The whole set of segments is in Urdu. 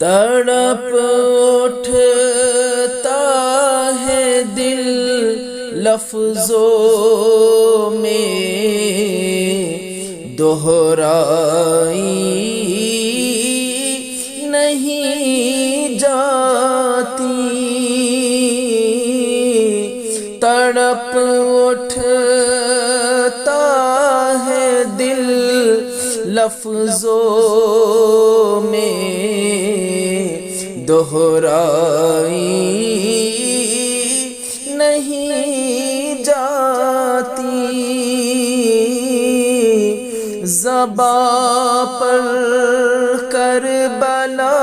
تڑپ اٹھتا ہے دل لفظوں میں دہرائی نہیں جاتی، تڑپ اٹھتا ہے دل لفظوں میں دہرائی نہیں جاتی، زباں پر کربلا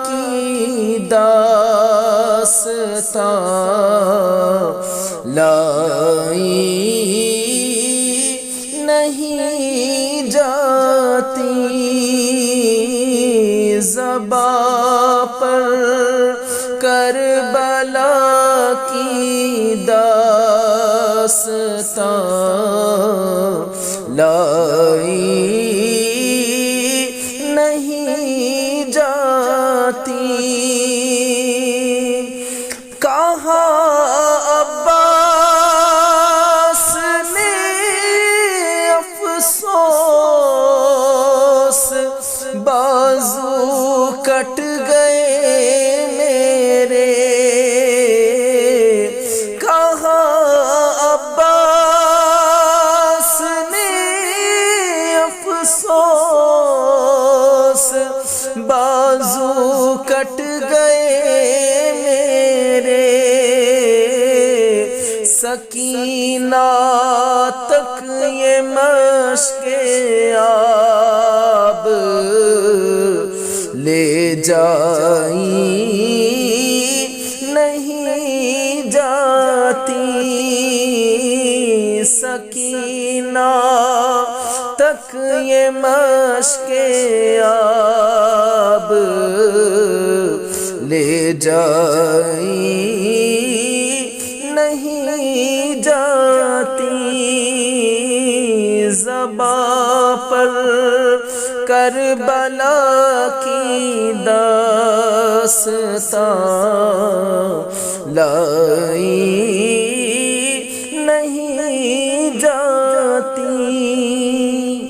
کی داستان لائی نہیں جاتی، زباں پر کربلا کی داستان لائی نہیں جاتی، کہاں عباس نے افسوس بازو کٹ گئے میرے، کہاں عباس نے افسوس بازو کٹ گئے میرے، سکینہ تک یہ مشق آب لے جائی نہیں جاتی، سکینہ تک یہ مشق آب لے جائی نہیں جاتی، زباں پر کربلا کی داستان